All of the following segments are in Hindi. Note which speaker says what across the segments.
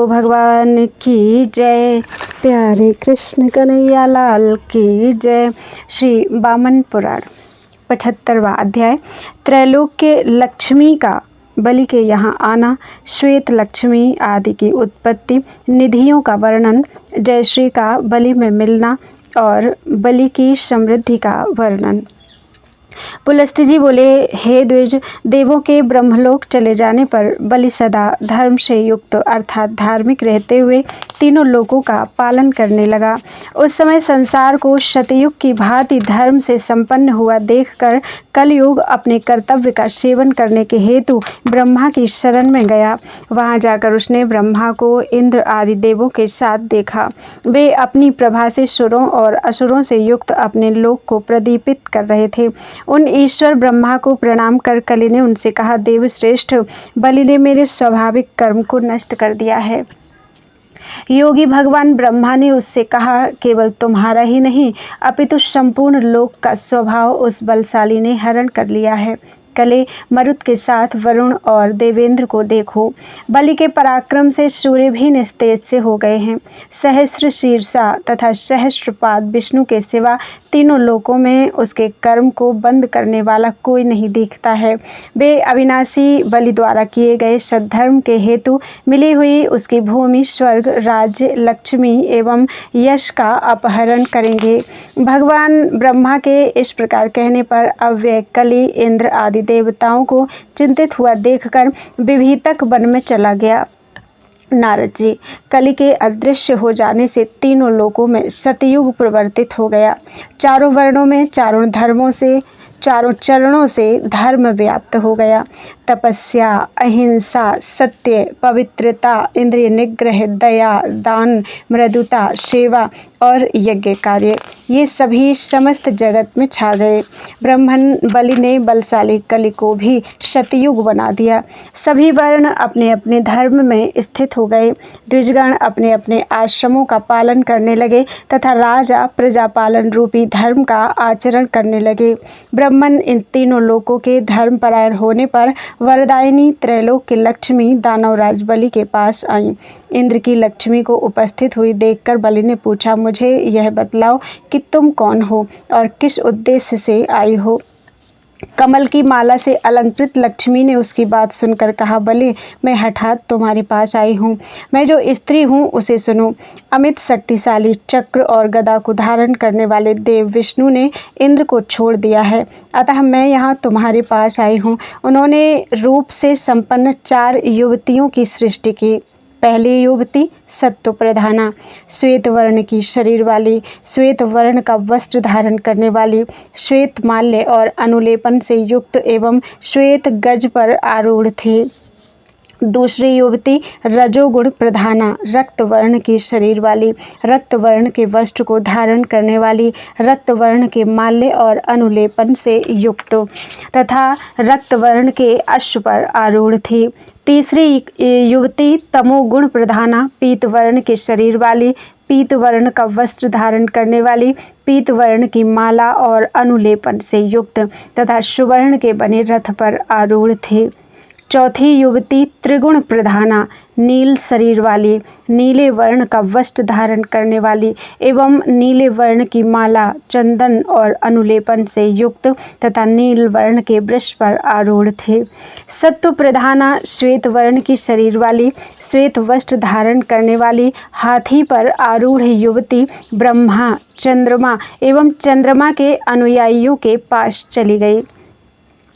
Speaker 1: भगवान की जय। प्यारे कृष्ण कन्हैया लाल की जय। श्री वामन पुराण 75वां अध्याय। त्रैलोक्य लक्ष्मी का बलि के यहाँ आना, श्वेत लक्ष्मी आदि की उत्पत्ति, निधियों का वर्णन, जयश्री का बलि में मिलना और बलि की समृद्धि का वर्णन। पुलस्त्य जी बोले, हे द्विज, देवों के ब्रह्मलोक चले जाने पर बलि सदा धर्म से युक्त अर्थात धार्मिक रहते हुए तीनों लोकों का पालन करने लगा। उस समय संसार को शतयुग की भांति धर्म से संपन्न हुआ देखकर कलयुग अपने कर्तव्य का सेवन करने के हेतु ब्रह्मा की शरण में गया। वहां जाकर उसने ब्रह्मा को इंद्र आदि देवों के साथ देखा। वे अपनी प्रभा से सुरों और असुरों से युक्त अपने लोक को प्रदीपित कर रहे थे। उन ईश्वर ब्रह्मा को प्रणाम कर कलि ने उनसे कहा, देव श्रेष्ठ, बलि ने मेरे स्वाभाविक कर्म को नष्ट कर दिया है। योगी भगवान ब्रह्मा ने उससे कहा, केवल तुम्हारा ही नहीं अपितु संपूर्ण लोक का स्वभाव उस बलशाली ने हरण कर लिया है। कले मरुत के साथ वरुण और देवेंद्र को देखो, बलि के पराक्रम से सूर्य भी निस्तेज से हो गए हैं। सहस्र शीर्षा तथा सहस्रपाद विष्णु के सिवा तीनों लोकों में उसके कर्म को बंद करने वाला कोई नहीं दिखता है। वे अविनाशी बलि द्वारा किए गए सद्धर्म के हेतु मिली हुई उसकी भूमि, स्वर्ग, राज्य, लक्ष्मी एवं यश का अपहरण करेंगे। भगवान ब्रह्मा के इस प्रकार कहने पर अव्यय कलि इंद्र आदि देवताओं को चिंतित हुआ देखकर विभीतक वन में चला गया। नारद जी, कलि के अदृश्य हो जाने से तीनों लोकों में सतयुग प्रवर्तित हो गया। चारों वर्णों में चारों धर्मों से चारों चरणों से धर्म व्याप्त हो गया। तपस्या, अहिंसा, सत्य, पवित्रता, इंद्रिय निग्रह, दया, दान, मृदुता, सेवा और यज्ञ कार्य, ये सभी समस्त जगत में छा गए। ब्रह्मन बलि ने बलशाली कलि को भी शतयुग बना दिया। सभी वर्ण अपने अपने धर्म में स्थित हो गए। द्विजगण अपने अपने आश्रमों का पालन करने लगे तथा राजा प्रजापालन रूपी धर्म का आचरण करने लगे। ब्रह्मन इन तीनों लोकों के धर्मपरायण होने पर वरदायिनी त्रैलोक की लक्ष्मी दानवराज बलि के पास आई। इंद्र की लक्ष्मी को उपस्थित हुई देखकर बलि ने पूछा, मुझे यह बतलाओ कि तुम कौन हो और किस उद्देश्य से आई हो। कमल की माला से अलंकृत लक्ष्मी ने उसकी बात सुनकर कहा, बलि, मैं हठात तुम्हारे पास आई हूँ। मैं जो स्त्री हूँ उसे सुनो। अमित शक्तिशाली चक्र और गदा को धारण करने वाले देव विष्णु ने इंद्र को छोड़ दिया है, अतः मैं यहाँ तुम्हारे पास आई हूँ। उन्होंने रूप से संपन्न 4 युवतियों की सृष्टि की। पहली युवती सत्व प्रधाना, श्वेत वर्ण की शरीर वाली, श्वेत वर्ण का वस्त्र धारण करने वाली, श्वेत माल्य और अनुलेपन से युक्त एवं श्वेत गज पर आरूढ़ थी। दूसरी युवती रजोगुण प्रधाना, रक्त वर्ण की शरीर वाली, रक्त वर्ण के वस्त्र को धारण करने वाली, रक्त वर्ण के माल्य और अनुलेपन से युक्त तथा रक्त वर्ण के अश्व पर आरूढ़ थी। तीसरी युवती तमोगुण प्रधाना, पीत वर्ण के शरीर वाली, पीत वर्ण का वस्त्र धारण करने वाली, पीत वर्ण की माला और अनुलेपन से युक्त तथा सुवर्ण के बने रथ पर आरूढ़ थी। चौथी युवती त्रिगुण प्रधाना, नील शरीर वाली, नीले वर्ण का वस्त्र धारण करने वाली एवं नीले वर्ण की माला, चंदन और अनुलेपन से युक्त तथा नील वर्ण के वृष पर आरूढ़ थे। सत्व प्रधाना, श्वेत वर्ण की शरीर वाली, श्वेत वस्त्र धारण करने वाली, हाथी पर आरूढ़ युवती ब्रह्मा, चंद्रमा एवं चंद्रमा के अनुयायियों के पास चली गई।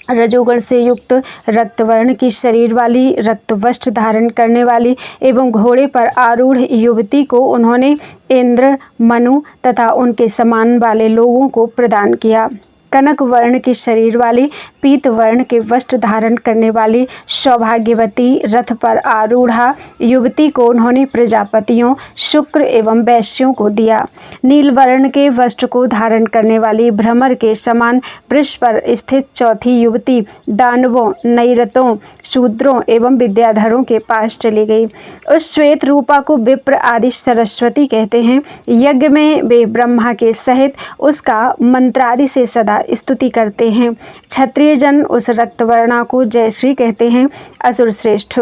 Speaker 1: रजोगुण से युक्त रक्तवर्ण की शरीर वाली, रक्त वस्त्र धारण करने वाली एवं घोड़े पर आरूढ़ युवती को उन्होंने इंद्र, मनु तथा उनके समान वाले लोगों को प्रदान किया। कनक वर्ण की शरीर वाली, पीत वर्ण के वस्त्र धारण करने वाली, सौभाग्यवती रथ पर आरूढ़ा युवती को उन्होंने प्रजापतियों, शुक्र एवं वैश्यों को दिया। नील वर्ण के वस्त्र को धारण करने वाली, भ्रमर के समान वृष पर स्थित चौथी युवती दानवों, नैरतों, शूद्रों एवं विद्याधरों के पास चली गई। उस श्वेत रूपा को विप्र आदि सरस्वती कहते हैं। यज्ञ में वे ब्रह्मा के सहित उसका मंत्रादि से सदा स्तुति करते हैं। क्षत्रिय जन उस रक्तवर्णा को जयश्री कहते हैं। असुर श्रेष्ठ,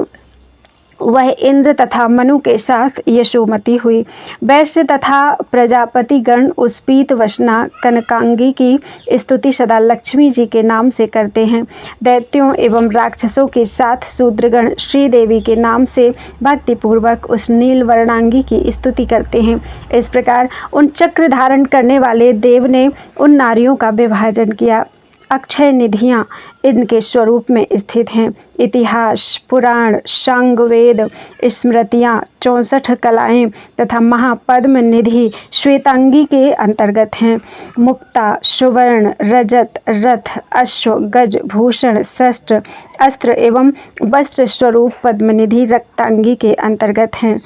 Speaker 1: वह इंद्र तथा मनु के साथ यशोमती हुई। वैश्य तथा प्रजापति गण उस पीत वसना कनकांगी की स्तुति सदा लक्ष्मी जी के नाम से करते हैं। दैत्यों एवं राक्षसों के साथ शूद्रगण श्रीदेवी के नाम से भक्तिपूर्वक उस नील वर्णांगी की स्तुति करते हैं। इस प्रकार उन चक्र धारण करने वाले देव ने उन नारियों का विभाजन किया। अक्षय निधियाँ इनके स्वरूप में स्थित हैं। इतिहास, पुराण, सांग, वेद, स्मृतियाँ, 64 कलाएं तथा महापद्म निधि श्वेतांगी के अंतर्गत हैं। मुक्ता, सुवर्ण, रजत, रथ, अश्व, गज, भूषण, शस्त्र, अस्त्र एवं वस्त्र स्वरूप पद्मनिधि रक्तांगी के अंतर्गत हैं।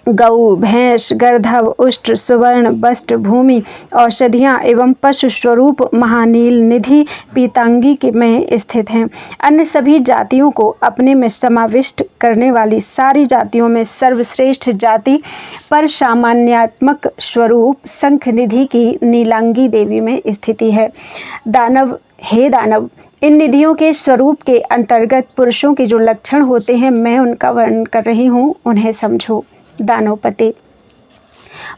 Speaker 1: गौ, भैंस, गर्दभ, उष्ट्र, सुवर्ण, वस्त्र, भूमि, औषधियाँ एवं पशु स्वरूप महानील निधि पीतांगी के में स्थित हैं। अन्य सभी जातियों को अपने में समाविष्ट करने वाली सारी जातियों में सर्वश्रेष्ठ जाति पर सामान्यात्मक स्वरूप शंख निधि की नीलांगी देवी में स्थिति है। दानव, हे दानव, इन निधियों के स्वरूप के अंतर्गत पुरुषों के जो लक्षण होते हैं मैं उनका वर्णन कर रही हूँ, उन्हें समझो। दानवपति,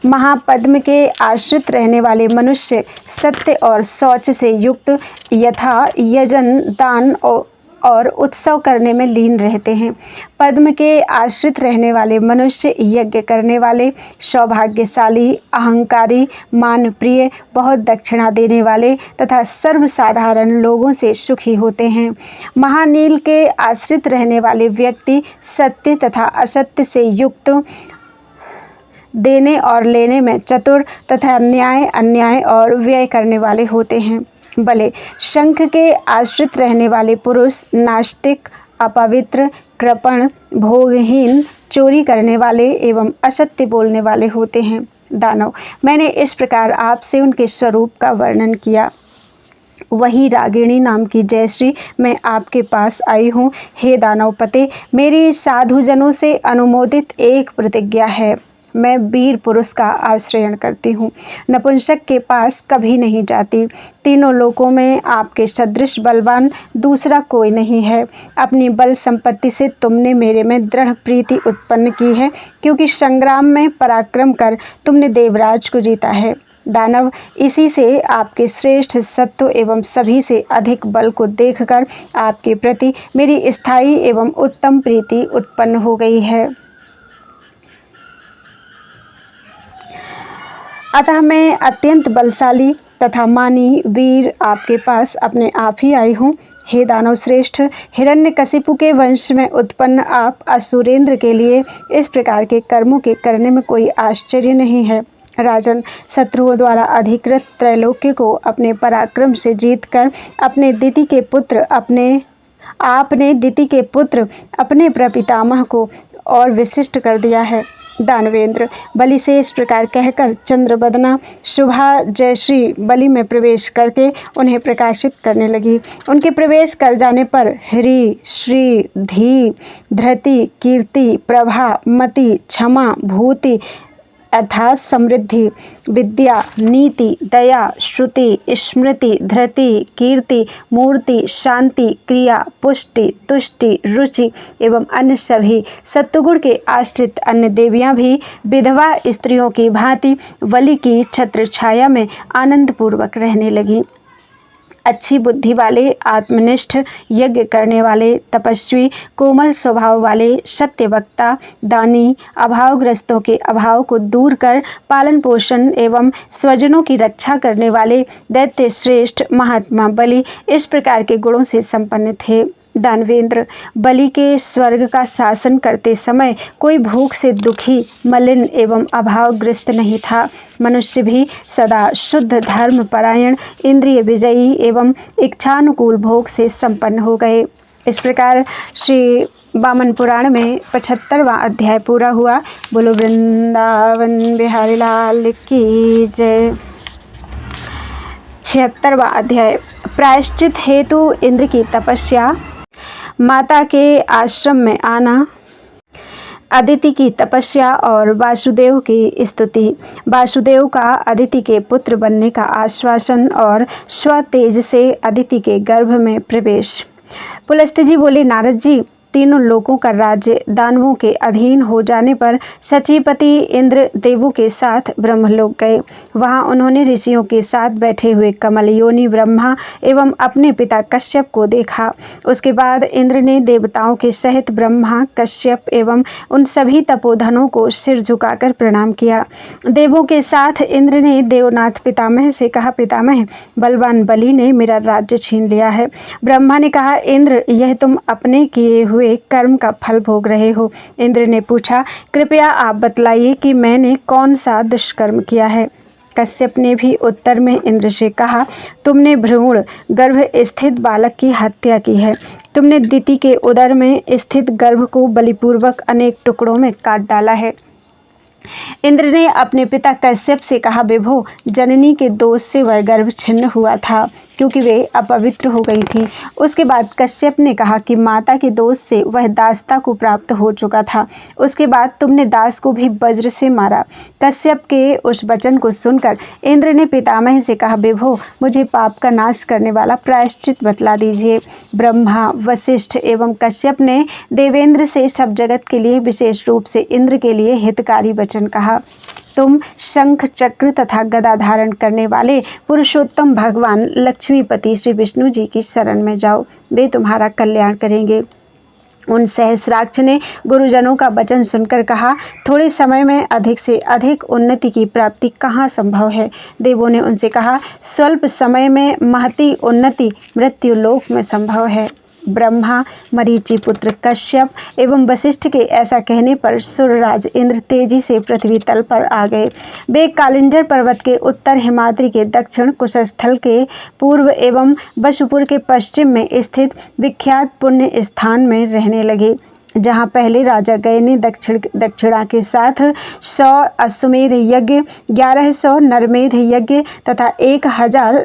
Speaker 1: महापद्म के आश्रित रहने वाले मनुष्य सत्य और शौच से युक्त यथा यजन, दान और उत्सव करने में लीन रहते हैं। पद्म के आश्रित रहने वाले मनुष्य यज्ञ करने वाले, सौभाग्यशाली, अहंकारी, मानप्रिय, बहुत दक्षिणा देने वाले तथा सर्वसाधारण लोगों से सुखी होते हैं। महानील के आश्रित रहने वाले व्यक्ति सत्य तथा असत्य से युक्त, देने और लेने में चतुर तथा न्याय, अन्याय और व्यय करने वाले होते हैं। भले शंख के आश्रित रहने वाले पुरुष नास्तिक, अपवित्र, कृपण, भोगहीन, चोरी करने वाले एवं असत्य बोलने वाले होते हैं। दानव, मैंने इस प्रकार आपसे उनके स्वरूप का वर्णन किया। वही रागिणी नाम की जयश्री मैं आपके पास आई हूँ। हे दानवपते, मेरी साधुजनों से अनुमोदित एक प्रतिज्ञा है। मैं वीर पुरुष का आश्रयण करती हूँ, नपुंसक के पास कभी नहीं जाती। तीनों लोकों में आपके सदृश बलवान दूसरा कोई नहीं है। अपनी बल संपत्ति से तुमने मेरे में दृढ़ प्रीति उत्पन्न की है, क्योंकि संग्राम में पराक्रम कर तुमने देवराज को जीता है। दानव, इसी से आपके श्रेष्ठ सत्व एवं सभी से अधिक बल को देखकर आपके प्रति मेरी स्थायी एवं उत्तम प्रीति उत्पन्न हो गई है। अतः मैं अत्यंत बलशाली तथा मानी वीर आपके पास अपने आप ही आई हूँ। हे दानव श्रेष्ठ, हिरण्यकशिपु के वंश में उत्पन्न आप असुरेंद्र के लिए इस प्रकार के कर्मों के करने में कोई आश्चर्य नहीं है। राजन, शत्रुओं द्वारा अधिकृत त्रैलोक्य को अपने पराक्रम से जीतकर आपने दिति के पुत्र अपने प्रपितामह को और विशिष्ट कर दिया है। दानवेंद्र, बलि से इस प्रकार कहकर चंद्रबदना शुभा जयश्री बलि में प्रवेश करके उन्हें प्रकाशित करने लगी। उनके प्रवेश कर जाने पर ह्री, श्री, धी, धृति, कीर्ति, प्रभा, मति, क्षमा, भूति अर्थात समृद्धि, विद्या, नीति, दया, श्रुति, स्मृति, धृति, कीर्ति, मूर्ति, शांति, क्रिया, पुष्टि, तुष्टि, रुचि एवं अन्य सभी सत्वगुण के आश्रित अन्य देवियां भी विधवा स्त्रियों की भांति बलि की छत्र छाया में आनंद पूर्वक रहने लगीं। अच्छी बुद्धि वाले, आत्मनिष्ठ, यज्ञ करने वाले, तपस्वी, कोमल स्वभाव वाले, सत्यवक्ता, दानी, अभावग्रस्तों के अभाव को दूर कर पालन पोषण एवं स्वजनों की रक्षा करने वाले दैत्य श्रेष्ठ महात्मा बलि इस प्रकार के गुणों से संपन्न थे। दानवेंद्र, बलि के स्वर्ग का शासन करते समय कोई भूख से दुखी, मलिन एवं अभावग्रस्त नहीं था। मनुष्य भी सदा शुद्ध, धर्म परायण, इंद्रिय विजयी एवं इच्छानुकूल भोग से संपन्न हो गए। इस प्रकार श्री वामन पुराण में 75वां अध्याय पूरा हुआ। बोलो वृंदावन बिहारी लाल की जय। 76वां अध्याय प्रायश्चित हेतु इंद्र की तपस्या, माता के आश्रम में आना, अदिति की तपस्या और वासुदेव की स्तुति, वासुदेव का अदिति के पुत्र बनने का आश्वासन और स्वतेज से अदिति के गर्भ में प्रवेश। पुलस्त्य जी बोले, नारद जी, तीनों लोकों का राज्य दानवों के अधीन हो जाने पर सचीपति इंद्र देवों के साथ ब्रह्मलोक गए। वहां उन्होंने ऋषियों के साथ बैठे हुए कमल योनि ब्रह्मा एवं अपने पिता कश्यप को देखा। उसके बाद इंद्र ने देवताओं के सहित ब्रह्मा, कश्यप एवं उन सभी तपोधनों को सिर झुकाकर प्रणाम किया। देवों के साथ इंद्र ने देवनाथ पितामह से कहा, पितामह, बलवान बलि ने मेरा राज्य छीन लिया है। ब्रह्मा ने कहा, इंद्र, यह तुम अपने किए हुए कर्म का फल भोग रहे हो। इंद्र ने पूछा, कृपया आप बतलाइए कि मैंने कौन सा दुष्कर्म किया है। कश्यप ने भी उत्तर में इंद्र से कहा, तुमने भ्रूण गर्भ स्थित बालक की हत्या की है। तुमने दिति के उदर में स्थित गर्भ को बलिपूर्वक अनेक टुकड़ों में काट डाला है। इंद्र ने अपने पिता कश्यप से कहा, विभो, जननी के दोष से वह गर्भ छिन्न हुआ था क्योंकि वे अपवित्र हो गई थी। उसके बाद कश्यप ने कहा कि माता के दोष से वह दासता को प्राप्त हो चुका था। उसके बाद तुमने दास को भी वज्र से मारा। कश्यप के उस वचन को सुनकर इंद्र ने पितामह से कहा, विभो, मुझे पाप का नाश करने वाला प्रायश्चित बतला दीजिए। ब्रह्मा, वशिष्ठ एवं कश्यप ने देवेंद्र से सब जगत के लिए, विशेष रूप से इंद्र के लिए हितकारी वचन कहा। तुम शंख, चक्र तथा गदा धारण करने वाले पुरुषोत्तम भगवान लक्ष्मीपति श्री विष्णु जी की शरण में जाओ, वे तुम्हारा कल्याण करेंगे। उन सहस्राक्ष ने गुरुजनों का वचन सुनकर कहा, थोड़े समय में अधिक से अधिक उन्नति की प्राप्ति कहाँ संभव है। देवों ने उनसे कहा, स्वल्प समय में महती उन्नति मृत्यु लोक में संभव है। ब्रह्मा, मरीचि पुत्र कश्यप एवं वशिष्ठ के ऐसा कहने पर सुरराज इंद्र तेजी से पृथ्वी तल पर आ गए। वे कालिंजर पर्वत के उत्तर, हिमाद्री के दक्षिण, कुशस्थल के पूर्व एवं वशुपुर के पश्चिम में स्थित विख्यात पुण्य स्थान में रहने लगे, जहाँ पहले राजा गए ने दक्षिणा के साथ 100 अश्वमेध यज्ञ, 1100 नरमेध यज्ञ तथा 1000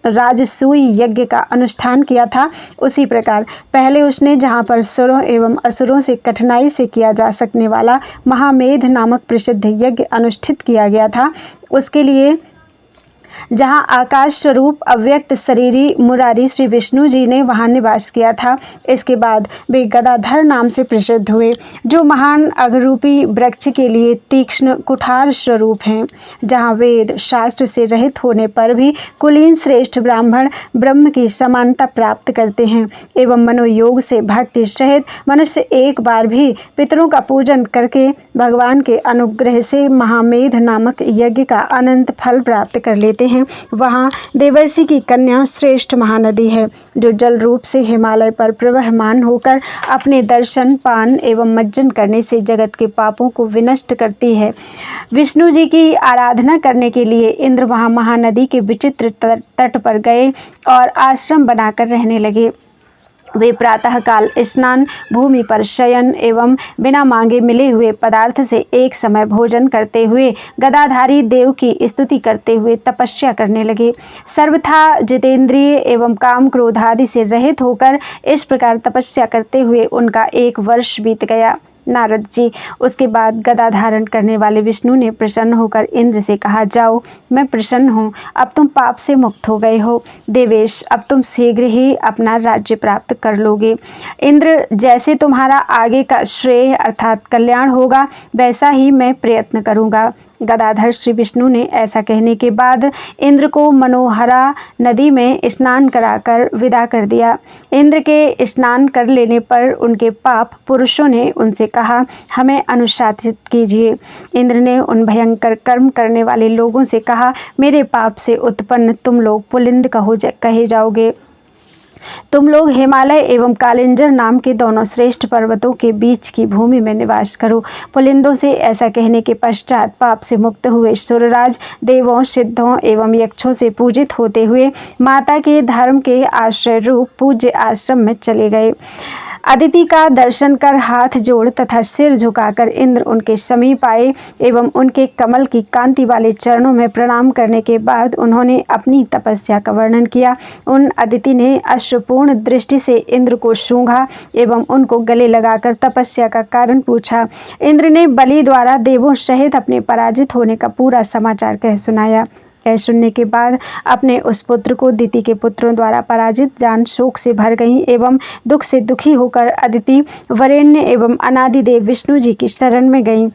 Speaker 1: राजसूय यज्ञ का अनुष्ठान किया था। उसी प्रकार पहले उसने जहाँ पर सुरों एवं असुरों से कठिनाई से किया जा सकने वाला महामेध नामक प्रसिद्ध यज्ञ अनुष्ठित किया गया था, उसके लिए जहाँ आकाश स्वरूप अव्यक्त शरीरी मुरारी श्री विष्णु जी ने वहाँ निवास किया था। इसके बाद वे गदाधर नाम से प्रसिद्ध हुए, जो महान अघरूपी वृक्ष के लिए तीक्ष्ण कुठार स्वरूप हैं। जहाँ वेद शास्त्र से रहित होने पर भी कुलीन श्रेष्ठ ब्राह्मण ब्रह्म की समानता प्राप्त करते हैं एवं मनोयोग से भक्ति सहित मनुष्य एक बार भी पितरों का पूजन करके भगवान के अनुग्रह से महामेध नामक यज्ञ का अनंत फल प्राप्त कर लेते हैं। वहाँ देवर्षि की कन्या श्रेष्ठ महानदी है, जो जल रूप से हिमालय पर प्रवहमान होकर अपने दर्शन, पान एवं मज्जन करने से जगत के पापों को विनष्ट करती है। विष्णु जी की आराधना करने के लिए इंद्र वहाँ महानदी के विचित्र तट पर गए और आश्रम बनाकर रहने लगे। वे प्रातः काल स्नान, भूमि पर शयन एवं बिना मांगे मिले हुए पदार्थ से एक समय भोजन करते हुए गदाधारी देव की स्तुति करते हुए तपस्या करने लगे। सर्वथा जितेंद्रिय एवं काम क्रोध आदि से रहित होकर इस प्रकार तपस्या करते हुए उनका 1 वर्ष बीत गया। नारद जी, उसके बाद गदा धारण करने वाले विष्णु ने प्रसन्न होकर इंद्र से कहा, जाओ, मैं प्रसन्न हूँ, अब तुम पाप से मुक्त हो गए हो। देवेश, अब तुम शीघ्र ही अपना राज्य प्राप्त कर लोगे। इंद्र, जैसे तुम्हारा आगे का श्रेय अर्थात कल्याण होगा, वैसा ही मैं प्रयत्न करूँगा। गदाधर श्री विष्णु ने ऐसा कहने के बाद इंद्र को मनोहरा नदी में स्नान कराकर विदा कर दिया। इंद्र के स्नान कर लेने पर उनके पाप पुरुषों ने उनसे कहा, हमें अनुशासित कीजिए। इंद्र ने उन भयंकर कर्म करने वाले लोगों से कहा, मेरे पाप से उत्पन्न तुम लोग पुलिंद कहे जाओगे। तुम लोग हिमालय एवं कालिंजर नाम के दोनों श्रेष्ठ पर्वतों के बीच की भूमि में निवास करो। पुलिंदों से ऐसा कहने के पश्चात पाप से मुक्त हुए सुरराज देवों, सिद्धों एवं यक्षों से पूजित होते हुए माता के धर्म के आश्रय रूप पूज्य आश्रम में चले गए। अदिति का दर्शन कर हाथ जोड़ तथा सिर झुकाकर इंद्र उनके समीप आए एवं उनके कमल की कांति वाले चरणों में प्रणाम करने के बाद उन्होंने अपनी तपस्या का वर्णन किया। उन अदिति ने अश्रुपूर्ण दृष्टि से इंद्र को सूंघा एवं उनको गले लगाकर तपस्या का कारण पूछा। इंद्र ने बलि द्वारा देवों सहित अपने पराजित होने का पूरा समाचार कह सुनाया। यह सुनने के बाद अपने उस पुत्र को दिति के पुत्रों द्वारा पराजित जान शोक से भर गईं एवं दुख से दुखी होकर अदिति वरेण्य एवं अनादिदेव विष्णु जी की शरण में गईं।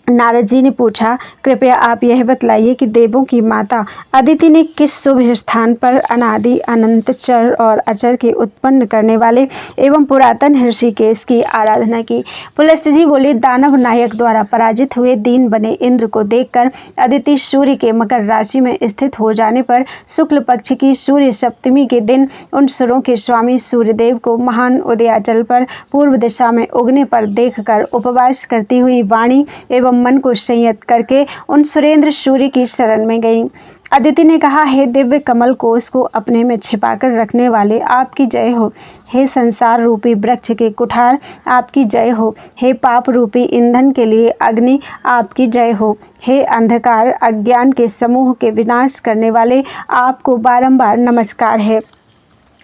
Speaker 1: नारद जी ने पूछा, कृपया आप यह बतलाइए कि देवों की माता अदिति ने किस शुभ स्थान पर अनादि अनंत चर और अचर के उत्पन्न करने वाले एवं पुरातन ऋषिकेश की आराधना की। पुलस्त्य जी बोले, दानव नायक द्वारा पराजित हुए दीन बने इंद्र को देखकर अदिति सूर्य के मकर राशि में स्थित हो जाने पर शुक्ल पक्ष की सूर्य सप्तमी के दिन उन सुरों के स्वामी सूर्यदेव को महान उदयाचल पर पूर्व दिशा में उगने पर देखकर उपवास करती हुई वाणी एवं मन को संयत करके उन सुरेंद्र सूर्य की शरण में गई। अदिति ने कहा, हे दिव्य कमल कोश को अपने में छिपाकर रखने वाले, आपकी जय हो। हे संसार रूपी वृक्ष के कुठार, आपकी जय हो। हे पाप रूपी ईंधन के लिए अग्नि, आपकी जय हो। हे अंधकार अज्ञान के समूह के विनाश करने वाले, आपको बारंबार नमस्कार है।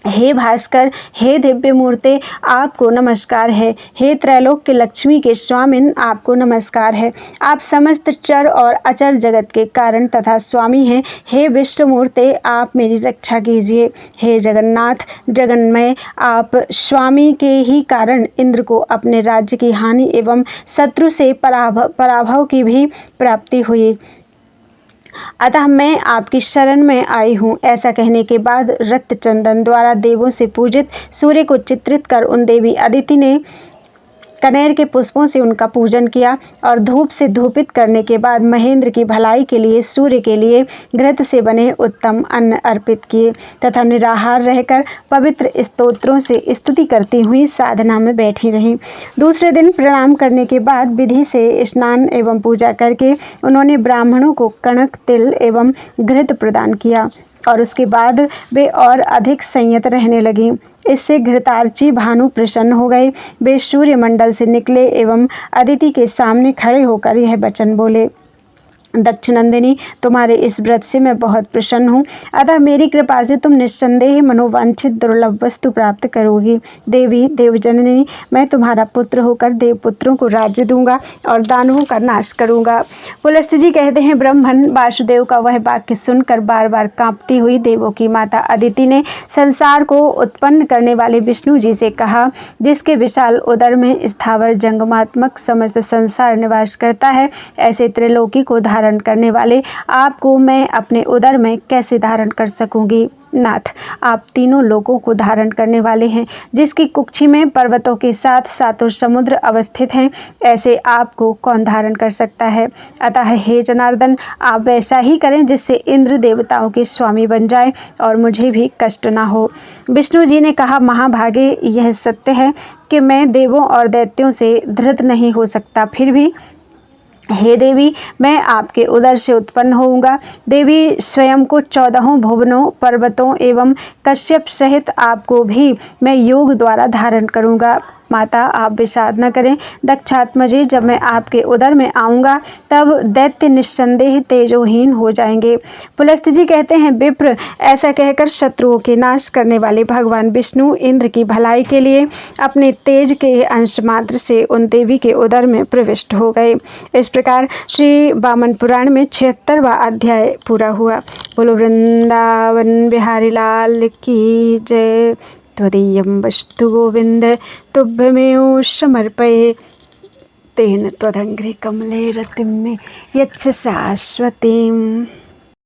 Speaker 1: हे भास्कर, हे दिव्य मूर्ते, आपको नमस्कार है। हे त्रैलोक के लक्ष्मी के स्वामिन, आपको नमस्कार है। आप समस्त चर और अचर जगत के कारण तथा स्वामी हैं। हे विष्णु मूर्ते, आप मेरी रक्षा कीजिए। हे जगन्नाथ जगन्मय, आप स्वामी के ही कारण इंद्र को अपने राज्य की हानि एवं शत्रु से पराभव की भी प्राप्ति हुई, अतः मैं आपकी शरण में आई हूँ। ऐसा कहने के बाद रक्त चंदन द्वारा देवों से पूजित सूर्य को चित्रित कर उन देवी अदिति ने कनेर के पुष्पों से उनका पूजन किया और धूप से धूपित करने के बाद महेंद्र की भलाई के लिए सूर्य के लिए घृत से बने उत्तम अन्न अर्पित किए तथा निराहार रहकर पवित्र स्तोत्रों से स्तुति करती हुई साधना में बैठी रहीं। दूसरे दिन प्रणाम करने के बाद विधि से स्नान एवं पूजा करके उन्होंने ब्राह्मणों को कणक, तिल एवं घृत प्रदान किया और उसके बाद वे और अधिक संयत रहने लगीं। इससे घृतार्ची भानु प्रसन्न हो गए। वे सूर्य मंडल से निकले एवं अदिति के सामने खड़े होकर यह वचन बोले, दक्षिणनंदिनी, तुम्हारे इस व्रत से मैं बहुत प्रसन्न हूँ, अतः मेरी कृपा से तुम निस्संदेह मनोवांछित दुर्लभ वस्तु प्राप्त करोगी। देवी देवजननी, मैं तुम्हारा पुत्र होकर देवपुत्रों को राज्य दूंगा और दानवों का नाश करूंगा। पुलस्त्य जी कहते हैं, ब्रह्मन वासुदेव का वह वाक्य सुनकर बार बार कांपती हुई देवों की माता अदिति ने संसार को उत्पन्न करने वाले विष्णु जी से कहा, जिसके विशाल उदर में स्थावर जंगमात्मक समस्त संसार निवास करता है, ऐसे त्रिलोकी को धारण करने वाले आपको मैं अपने उदर में कैसे धारण कर सकूंगी। नाथ, आप तीनों लोकों को धारण करने वाले हैं। जिसकी कुक्षी में पर्वतों के साथ सातों समुद्र अवस्थित हैं, ऐसे आपको कौन धारण कर सकता है। अतः हे जनार्दन, आप वैसा ही करें जिससे इंद्र देवताओं के स्वामी बन जाए और मुझे भी कष्ट ना हो। विष्णु जी ने कहा, महाभागे, यह सत्य है कि मैं देवों और दैत्यों से धृत नहीं हो सकता, फिर भी हे देवी, मैं आपके उदर से उत्पन्न होऊंगा। देवी, स्वयं को 14 भुवनों, पर्वतों एवं कश्यप सहित आपको भी मैं योग द्वारा धारण करूंगा। माता, आप विषाद न करें। दक्षात्मजे, जब मैं आपके उदर में आऊँगा तब दैत्य निस्संदेह तेजोहीन हो जाएंगे। पुलस्त्य जी कहते हैं, विप्र, ऐसा कहकर शत्रुओं के नाश करने वाले भगवान विष्णु इंद्र की भलाई के लिए अपने तेज के अंश मात्र से उन देवी के उदर में प्रविष्ट हो गए। इस प्रकार श्री वामन पुराण में 76वां अध्याय पूरा हुआ। बोलो वृंदावन बिहारी लाल की जय। त्वदीयं वस्तु गोविंद तुभ्यमेव समर्पये, तेन त्वदङ्घ्रि कमले रतिं मे यच्छ शाश्वतीम्।